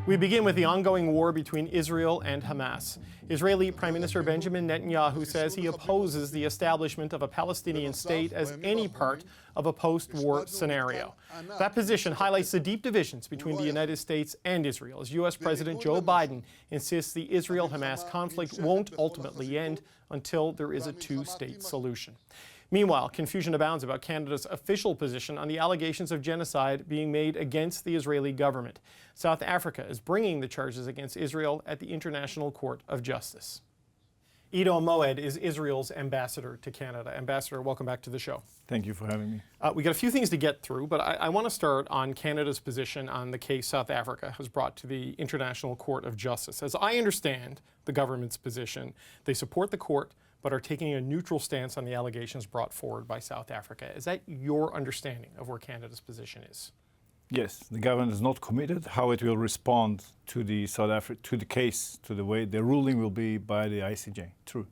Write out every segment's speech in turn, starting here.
We begin with the ongoing war between Israel and Hamas. Israeli Prime Minister Benjamin Netanyahu says he opposes the establishment of a Palestinian state as any part of a post-war scenario. That position highlights the deep divisions between the United States and Israel, as U.S. President Joe Biden insists the Israel-Hamas conflict won't ultimately end until there is a two-state solution. Meanwhile, confusion abounds about Canada's official position on the allegations of genocide being made against the Israeli government. South Africa is bringing the charges against Israel at the International Court of Justice. Iddo Moed is Israel's ambassador to Canada. Ambassador, welcome back to the show. Thank you for having me. We got a few things to get through, but I want to start on Canada's position on the case South Africa has brought to the International Court of Justice. As I understand the government's position, they support the court, but are taking a neutral stance on the allegations brought forward by South Africa. Is that your understanding of where Canada's position is? Yes, the government is not committed how it will respond to the case, to the way the ruling will be by the ICJ. True.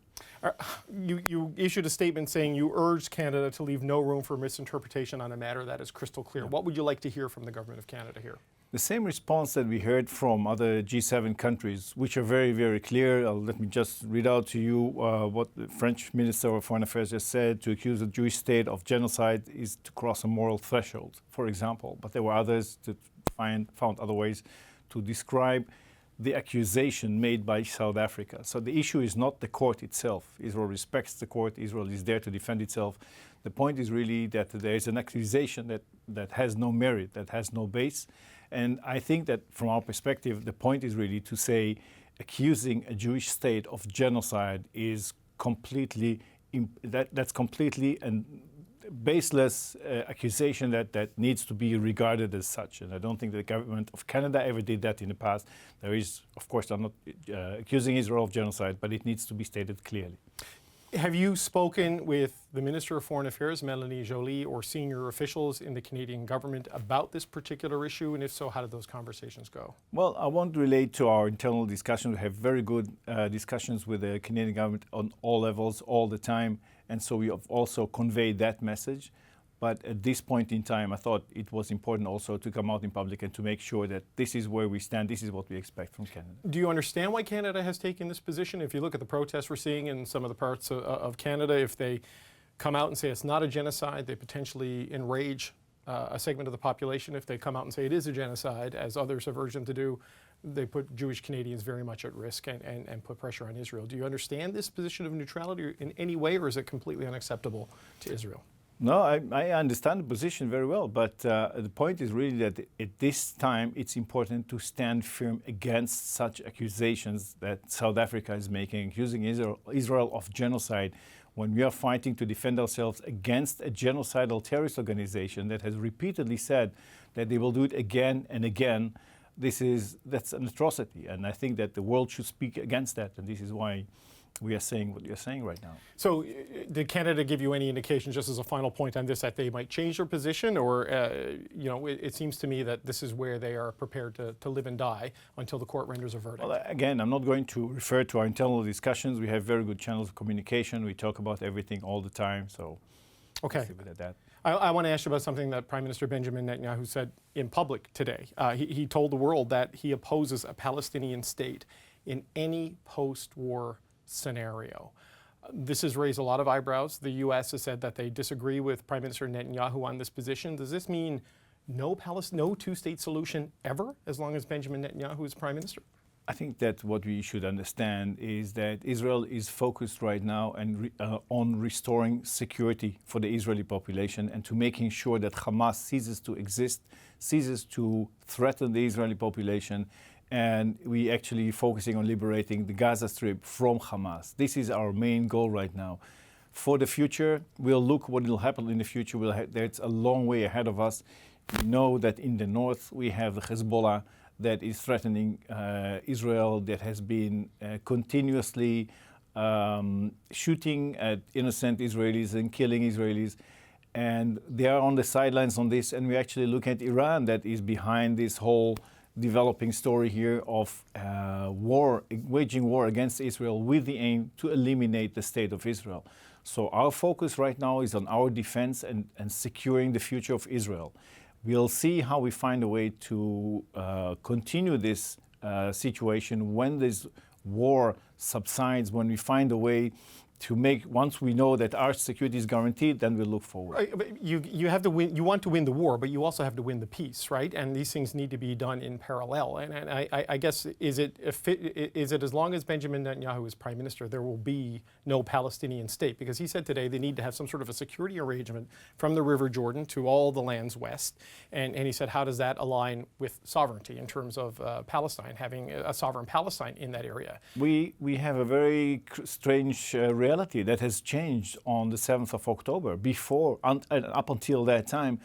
You issued a statement saying you urged Canada to leave no room for misinterpretation on a matter that is crystal clear. Yeah. What would you like to hear from the government of Canada here? The same response that we heard from other G7 countries, which are very, very clear. Let me just read out to you what the French Minister of Foreign Affairs just said. To accuse the Jewish state of genocide is to cross a moral threshold, for example. But there were others that found other ways to describe the accusation made by South Africa. So the issue is not the court itself. Israel respects the court. Israel is there to defend itself. The point is really that there is an accusation that has no merit, that has no base. And I think that from our perspective, the point is really to say accusing a Jewish state of genocide is completely, that's completely a baseless accusation that needs to be regarded as such. And I don't think the government of Canada ever did that in the past. There is, of course, I'm not accusing Israel of genocide, but it needs to be stated clearly. Have you spoken with the Minister of Foreign Affairs, Melanie Joly, or senior officials in the Canadian government about this particular issue? And if so, how did those conversations go? Well, I won't relate to our internal discussions. We have very good discussions with the Canadian government on all levels, all the time. And so we have also conveyed that message. But at this point in time, I thought it was important also to come out in public and to make sure that this is where we stand, this is what we expect from Canada. Do you understand why Canada has taken this position? If you look at the protests we're seeing in some of the parts of Canada, if they come out and say it's not a genocide, they potentially enrage a segment of the population. If they come out and say it is a genocide, as others have urged them to do, they put Jewish Canadians very much at risk and put pressure on Israel. Do you understand this position of neutrality in any way, or is it completely unacceptable to Israel? No, I understand the position very well, but the point is really that at this time it's important to stand firm against such accusations that South Africa is making, accusing Israel of genocide, when we are fighting to defend ourselves against a genocidal terrorist organization that has repeatedly said that they will do it again and again. That's an atrocity, and I think that the world should speak against that, and this is why we are saying what you're saying right now. So did Canada give you any indication, just as a final point on this, that they might change their position? Or, it seems to me that this is where they are prepared to live and die until the court renders a verdict. Well, again, I'm not going to refer to our internal discussions. We have very good channels of communication. We talk about everything all the time, so okay. Let's leave it at that. I want to ask you about something that Prime Minister Benjamin Netanyahu said in public today. He told the world that he opposes a Palestinian state in any post-war scenario. This has raised a lot of eyebrows. The U.S. has said that they disagree with Prime Minister Netanyahu on this position. Does this mean no two-state solution ever, as long as Benjamin Netanyahu is Prime Minister? I think that what we should understand is that Israel is focused right now on restoring security for the Israeli population and to making sure that Hamas ceases to exist, ceases to threaten the Israeli population, and we actually focusing on liberating the Gaza Strip from Hamas. This is our main goal right now. For the future, we'll look what will happen in the future. There's a long way ahead of us. We know that in the north we have the Hezbollah that is threatening Israel, that has been continuously shooting at innocent Israelis and killing Israelis. And they are on the sidelines on this. And we actually look at Iran that is behind this whole developing story here of waging war against Israel with the aim to eliminate the state of Israel. So our focus right now is on our defense and securing the future of Israel. We'll see how we find a way to continue this situation when this war subsides, when we find a way to make, once we know that our security is guaranteed, then we'll look forward. Right, but you have to win. You want to win the war, but you also have to win the peace, right? And these things need to be done in parallel. And I guess is it as long as Benjamin Netanyahu is prime minister, there will be no Palestinian state? Because he said today they need to have some sort of a security arrangement from the River Jordan to all the lands west. And he said, how does that align with sovereignty in terms of Palestine, having a sovereign Palestine in that area? We have a very strange reality that has changed on the 7th of October. Before, up until that time,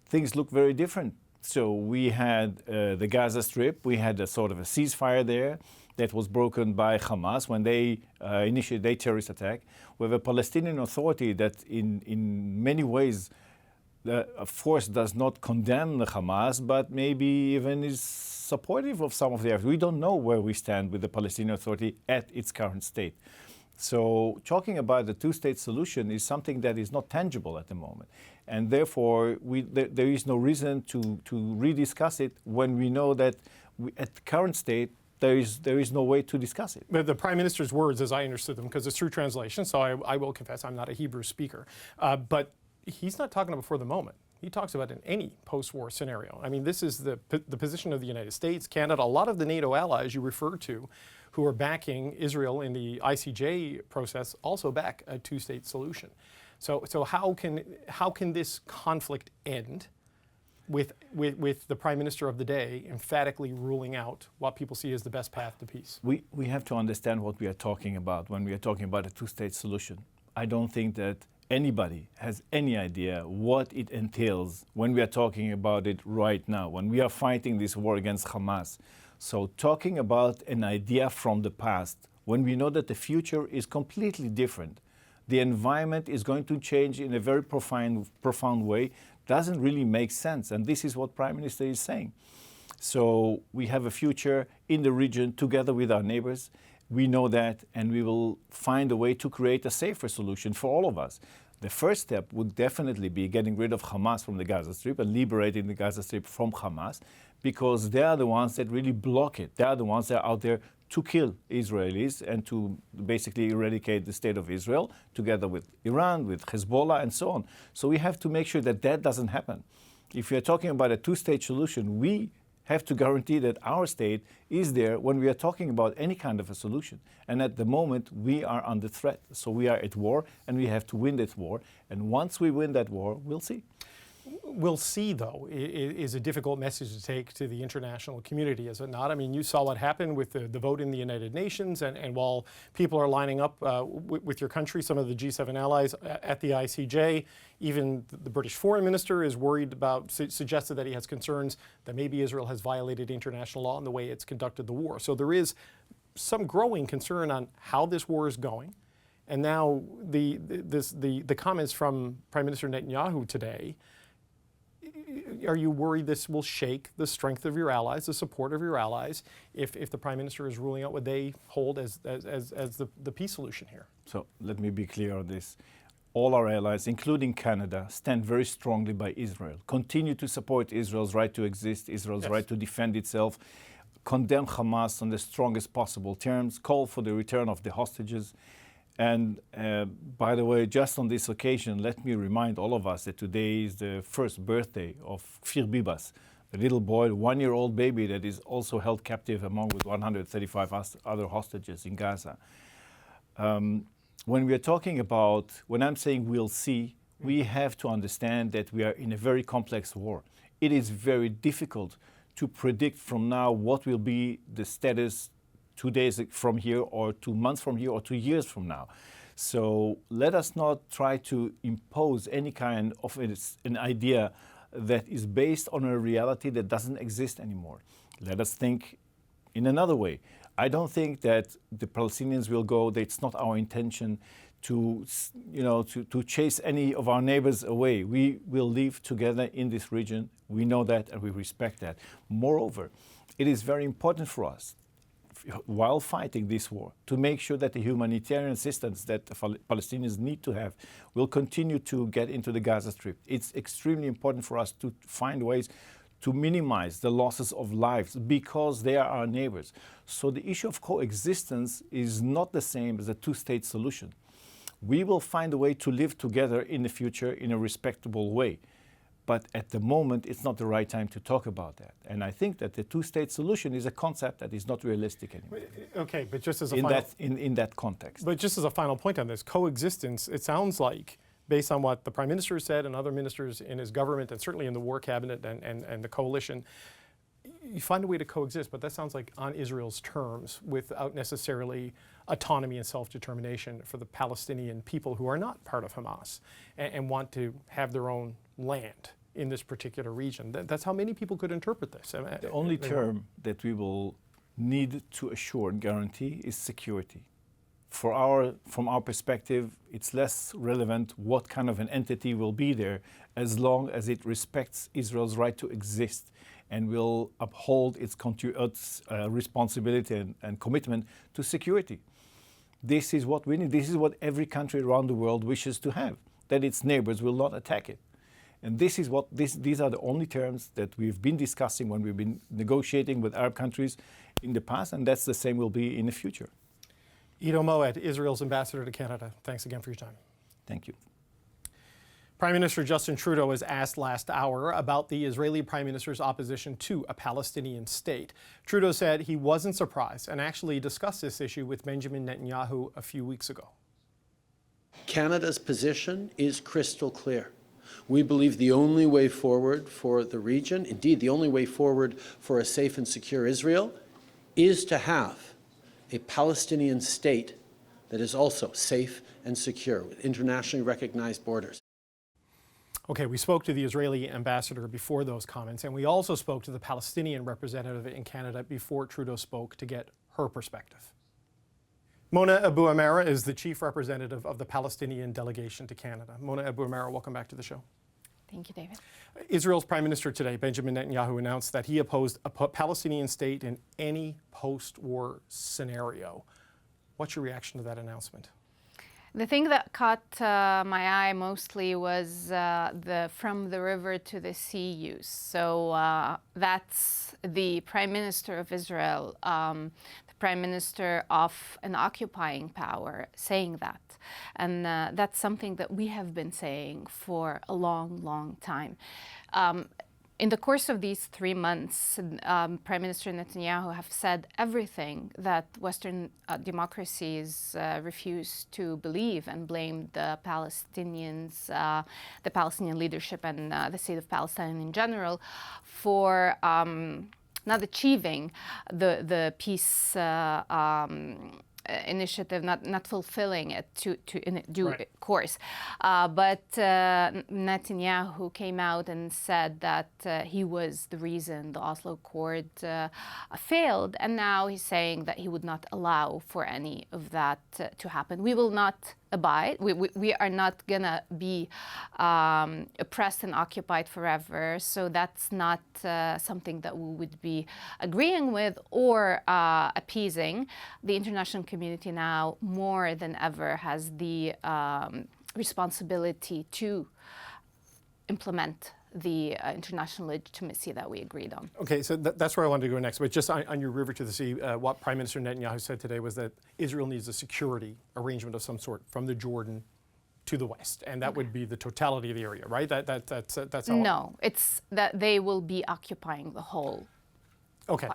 things looked very different. So we had the Gaza Strip, we had a sort of a ceasefire there that was broken by Hamas when they initiated their terrorist attack. We have a Palestinian Authority that in many ways, of course, does not condemn the Hamas, but maybe even is supportive of some of their. We don't know where we stand with the Palestinian Authority at its current state. So talking about the two-state solution is something that is not tangible at the moment. And therefore, there is no reason to rediscuss it when we know that at the current state, there is no way to discuss it. But the Prime Minister's words, as I understood them, because it's through translation, so I will confess I'm not a Hebrew speaker, but he's not talking about for the moment. He talks about in any post-war scenario. I mean, this is the position of the United States, Canada, a lot of the NATO allies you refer to who are backing Israel in the ICJ process also back a two-state solution. So how can this conflict end with the Prime Minister of the day emphatically ruling out what people see as the best path to peace? We have to understand what we are talking about when we are talking about a two-state solution. I don't think that anybody has any idea what it entails when we are talking about it right now, when we are fighting this war against Hamas. So talking about an idea from the past, when we know that the future is completely different, the environment is going to change in a very profound way, doesn't really make sense. And this is what Prime Minister is saying. So we have a future in the region together with our neighbors. We know that, and we will find a way to create a safer solution for all of us. The first step would definitely be getting rid of Hamas from the Gaza Strip and liberating the Gaza Strip from Hamas, because they are the ones that really block it. They are the ones that are out there to kill Israelis and to basically eradicate the state of Israel, together with Iran, with Hezbollah, and so on. So we have to make sure that that doesn't happen. If we are talking about a two-state solution, we have to guarantee that our state is there when we are talking about any kind of a solution. And at the moment, we are under threat. So we are at war, and we have to win that war. And once we win that war, we'll see. We'll see, though, is a difficult message to take to the international community, is it not? I mean, you saw what happened with the vote in the United Nations, and while people are lining up with your country, some of the G7 allies at the ICJ, even the British Foreign Minister is worried about, suggested that he has concerns that maybe Israel has violated international law in the way it's conducted the war. So there is some growing concern on how this war is going. And now the comments from Prime Minister Netanyahu today. Are you worried this will shake the strength of your allies, the support of your allies, if the Prime Minister is ruling out what they hold as the peace solution here? So let me be clear on this. All our allies, including Canada, stand very strongly by Israel, continue to support Israel's right to exist, Israel's right to defend itself, condemn Hamas on the strongest possible terms, call for the return of the hostages. And by the way, just on this occasion, let me remind all of us that today is the first birthday of Kfir Bibas, the little boy, 1-year-old baby that is also held captive among with 135 other hostages in Gaza. When we are talking about, when I'm saying we'll see, we have to understand that we are in a very complex war. It is very difficult to predict from now what will be the status 2 days from here, or 2 months from here, or 2 years from now. So let us not try to impose any kind of an idea that is based on a reality that doesn't exist anymore. Let us think in another way. I don't think that the Palestinians will go, that it's not our intention to chase any of our neighbors away. We will live together in this region. We know that and we respect that. Moreover, it is very important for us, while fighting this war, to make sure that the humanitarian assistance that the Palestinians need to have will continue to get into the Gaza Strip. It's extremely important for us to find ways to minimize the losses of lives because they are our neighbors. So the issue of coexistence is not the same as a two-state solution. We will find a way to live together in the future in a respectable way. But at the moment, it's not the right time to talk about that. And I think that the two-state solution is a concept that is not realistic anymore. Okay, but just as a in that context. But just as a final point on this, coexistence, it sounds like, based on what the Prime Minister said and other ministers in his government and certainly in the war cabinet and the coalition, you find a way to coexist, but that sounds like on Israel's terms without necessarily autonomy and self-determination for the Palestinian people who are not part of Hamas and want to have their own land in this particular region. That's how many people could interpret this. The only term that we will need to assure and guarantee is security. From our perspective, it's less relevant what kind of an entity will be there as long as it respects Israel's right to exist and will uphold its responsibility and commitment to security. This is what we need. This is what every country around the world wishes to have, that its neighbors will not attack it. And these are the only terms that we've been discussing when we've been negotiating with Arab countries in the past, and that's the same will be in the future. Iddo Moed, Israel's ambassador to Canada, thanks again for your time. Thank you. Prime Minister Justin Trudeau was asked last hour about the Israeli Prime Minister's opposition to a Palestinian state. Trudeau said he wasn't surprised and actually discussed this issue with Benjamin Netanyahu a few weeks ago. Canada's position is crystal clear. We believe the only way forward for the region, indeed the only way forward for a safe and secure Israel, is to have a Palestinian state that is also safe and secure with internationally recognized borders. Okay, we spoke to the Israeli ambassador before those comments, and we also spoke to the Palestinian representative in Canada before Trudeau spoke to get her perspective. Mona Abuamara is the chief representative of the Palestinian Delegation to Canada. Mona Abuamara, welcome back to the show. Thank you, David. Israel's Prime Minister today, Benjamin Netanyahu, announced that he opposed a Palestinian state in any post-war scenario. What's your reaction to that announcement? The thing that caught my eye mostly was the from the river to the sea use. So that's the Prime Minister of Israel, the Prime Minister of an occupying power saying that. And that's something that we have been saying for a long, long time. In the course of these 3 months, Prime Minister Netanyahu have said everything that Western democracies refuse to believe and blamed the Palestinians, the Palestinian leadership and the state of Palestine in general for not achieving the peace initiative, not fulfilling it in due course. But Netanyahu came out and said that he was the reason the Oslo Accord failed, and now he's saying that he would not allow for any of that to happen. We will not abide. We are not gonna be oppressed and occupied forever. So that's not something that we would be agreeing with or appeasing. The international community now more than ever has the responsibility to implement the international legitimacy that we agreed on. Okay, so that's where I wanted to go next. But just on your river to the sea, what Prime Minister Netanyahu said today was that Israel needs a security arrangement of some sort from the Jordan to the west, and that would be the totality of the area, right? That's how. No, it's that they will be occupying the whole. Okay.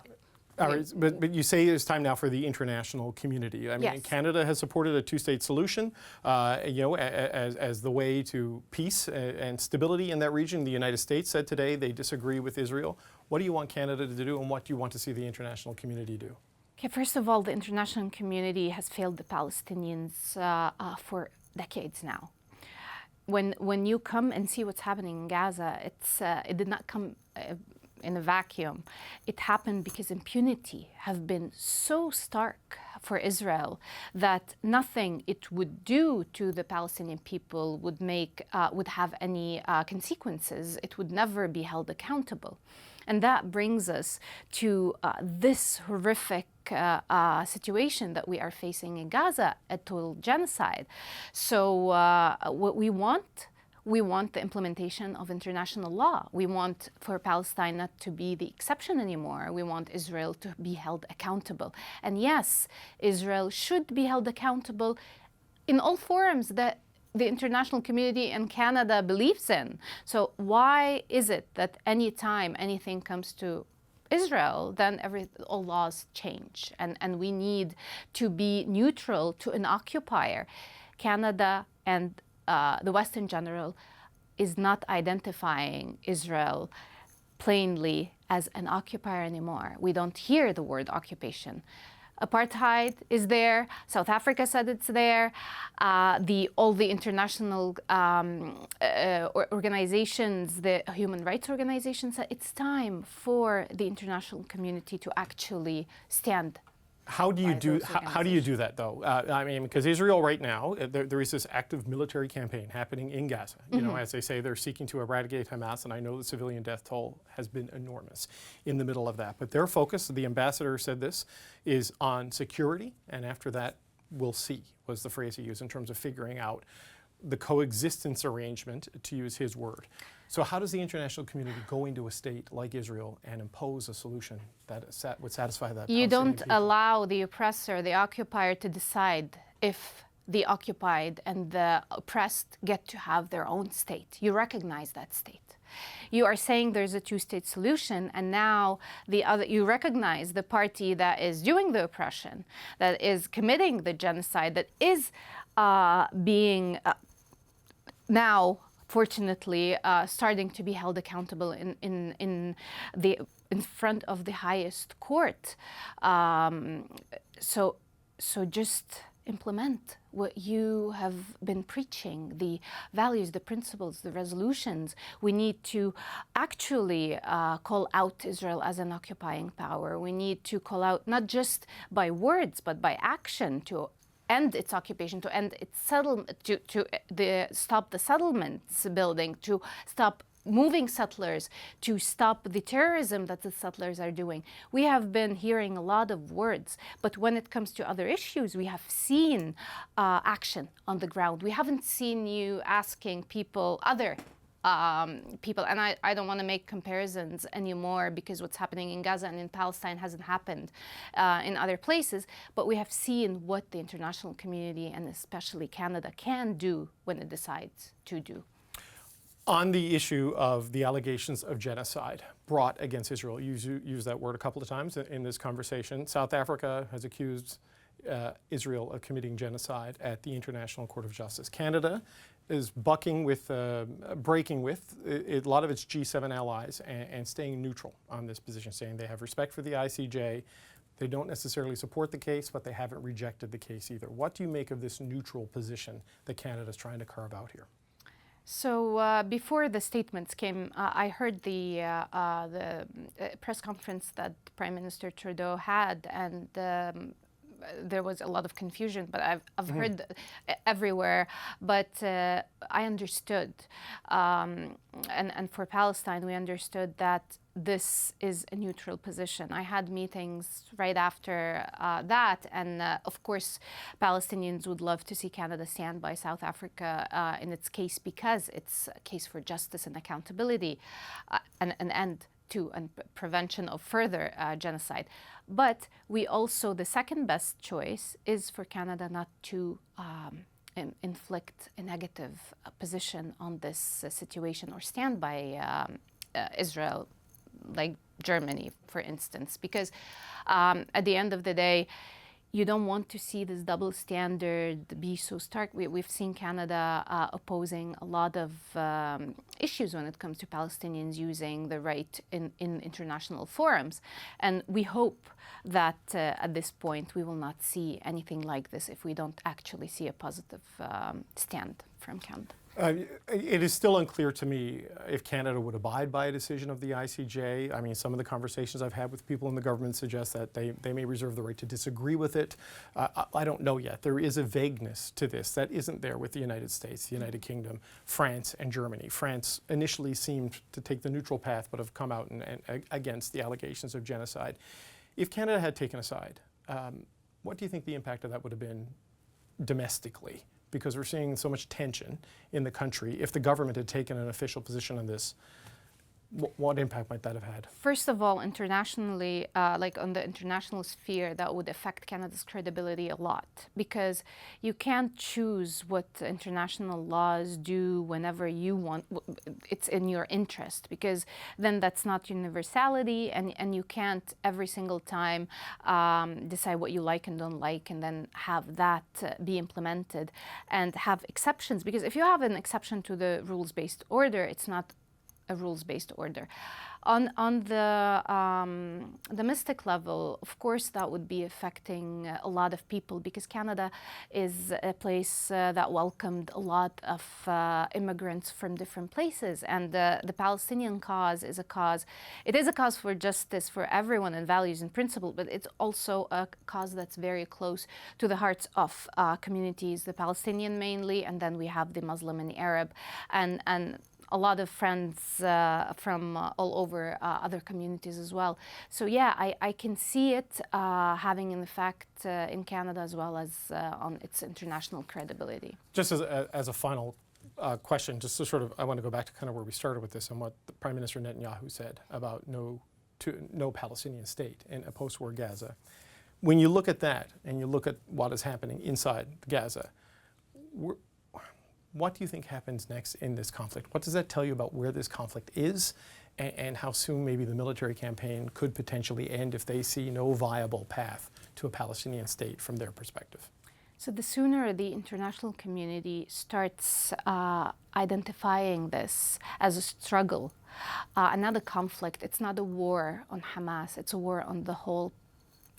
All right, but you say it's time now for the international community. I mean, Yes. Canada has supported a two-state solution, as the way to peace and stability in that region. The United States said today they disagree with Israel. What do you want Canada to do, and what do you want to see the international community do? Okay, first of all, the international community has failed the Palestinians for decades now. When you come and see what's happening in Gaza, it did not come in a vacuum. It happened because impunity have been so stark for Israel that nothing it would do to the Palestinian people would have any consequences. It would never be held accountable. And that brings us to this horrific situation that we are facing in Gaza, a total genocide. So what we want we want the implementation of international law. We want for Palestine not to be the exception anymore. We want Israel to be held accountable. And yes, Israel should be held accountable in all forums that the international community and Canada believes in. So why is it that any time anything comes to Israel, then all laws change, and we need to be neutral to an occupier? Canada and the West in general is not identifying Israel plainly as an occupier anymore. We don't hear the word occupation. Apartheid is there. South Africa said it's there. All the international organizations, the human rights organizations, said it's time for the international community to actually stand. How do you do that, though? I mean, because Israel right now, there is this active military campaign happening in Gaza. You know, as they say, they're seeking to eradicate Hamas, and I know the civilian death toll has been enormous in the middle of that. But their focus, the ambassador said this, is on security, and after that, we'll see, was the phrase he used in terms of figuring out the coexistence arrangement, to use his word. So how does the international community go into a state like Israel and impose a solution that would satisfy that? You don't people? allow the oppressor, the occupier, to decide if the occupied and the oppressed get to have their own state. You recognize that state. You are saying there's a two-state solution, and now you recognize the party that is doing the oppression, that is committing the genocide, that is being now, fortunately, starting to be held accountable in front of the highest court. So just implement what you have been preaching, the values, the principles, the resolutions. We need to actually call out Israel as an occupying power. We need to call out not just by words, but by action to end its occupation, to end its stop the settlements building, to stop moving settlers, to stop the terrorism that the settlers are doing. We have been hearing a lot of words, but when it comes to other issues, we have seen action on the ground. We haven't seen you asking other people, and I don't want to make comparisons anymore because what's happening in Gaza and in Palestine hasn't happened in other places, but we have seen what the international community and especially Canada can do when it decides to do. On the issue of the allegations of genocide brought against Israel, you use that word a couple of times in this conversation. South Africa has accused Israel of committing genocide at the International Court of Justice. Canada is breaking with a lot of its G7 allies and staying neutral on this position, saying they have respect for the ICJ. They don't necessarily support the case, but they haven't rejected the case either. What do you make of this neutral position that Canada is trying to carve out here? So before the statements came, I heard the press conference that Prime Minister Trudeau had, and there was a lot of confusion, but I've heard everywhere. But I understood, and for Palestine, we understood that this is a neutral position. I had meetings right after that, and of course, Palestinians would love to see Canada stand by South Africa in its case, because it's a case for justice and accountability and an end to and prevention of further genocide. But we also, the second best choice is for Canada not to inflict a negative position on this situation or stand by Israel, like Germany, for instance, because at the end of the day, you don't want to see this double standard be so stark. We've seen Canada opposing a lot of issues when it comes to Palestinians using the right in international forums. And we hope that at this point we will not see anything like this if we don't actually see a positive stand from Canada. It is still unclear to me if Canada would abide by a decision of the ICJ. I mean, some of the conversations I've had with people in the government suggest that they may reserve the right to disagree with it. I don't know yet. There is a vagueness to this that isn't there with the United States, the United Kingdom, France, and Germany. France initially seemed to take the neutral path, but have come out and against the allegations of genocide. If Canada had taken a side, what do you think the impact of that would have been domestically because we're seeing so much tension in the country. If the government had taken an official position on this, what impact might that have had? First of all, internationally, like on the international sphere, that would affect Canada's credibility a lot, because you can't choose what international laws do whenever you want. It's in your interest, because then that's not universality, and you can't every single time decide what you like and don't like, and then have that be implemented and have exceptions. Because if you have an exception to the rules-based order, it's not a rules-based order. On the domestic level, of course, that would be affecting a lot of people, because Canada is a place that welcomed a lot of immigrants from different places, and the Palestinian cause is a cause. It is a cause for justice for everyone and values and principle, but it's also a cause that's very close to the hearts of communities, the Palestinian mainly, and then we have the Muslim and the Arab, and a lot of friends from all over other communities as well. So yeah, I can see it having an effect in Canada as well as on its international credibility. Just as a final question, just to sort of, I want to go back to kind of where we started with this and what the Prime Minister Netanyahu said about no Palestinian state in a post-war Gaza. When you look at that and you look at what is happening inside Gaza, what do you think happens next in this conflict? What does that tell you about where this conflict is, and how soon maybe the military campaign could potentially end if they see no viable path to a Palestinian state from their perspective? So the sooner the international community starts identifying this as a struggle, another conflict, it's not a war on Hamas, it's a war on the whole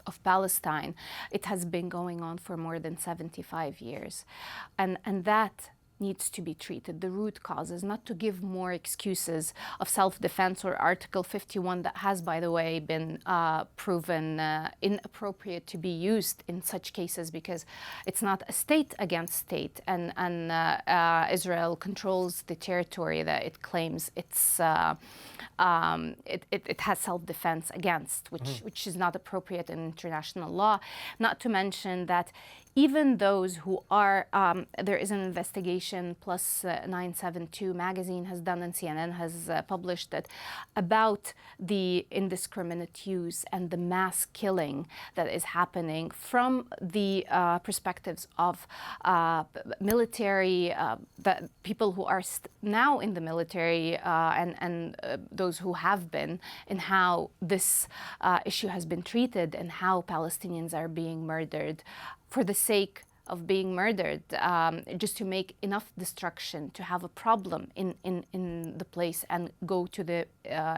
of Palestine. It has been going on for more than 75 years. And that needs to be treated. The root causes, not to give more excuses of self-defense or Article 51 that has, by the way, been proven inappropriate to be used in such cases, because it's not a state against state, and Israel controls the territory that it claims it has self-defense against, which is not appropriate in international law. Not to mention that even those who are, there is an investigation, Plus 972 magazine has done and CNN has published it, about the indiscriminate use and the mass killing that is happening from the perspectives of military, the people who are now in the military and those who have been, and how this issue has been treated and how Palestinians are being murdered for the sake of being murdered, just to make enough destruction to have a problem in the place and go to the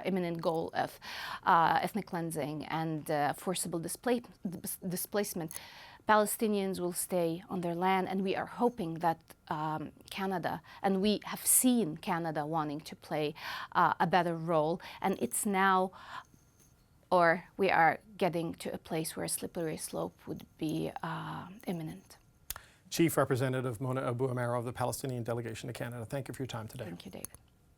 imminent goal of ethnic cleansing and forcible displacement. Palestinians will stay on their land, and we are hoping that Canada, and we have seen Canada wanting to play a better role, and it's now, or we are getting to a place where a slippery slope would be imminent. Chief Representative Mona Abuamara of the Palestinian Delegation to Canada, thank you for your time today. Thank you, David.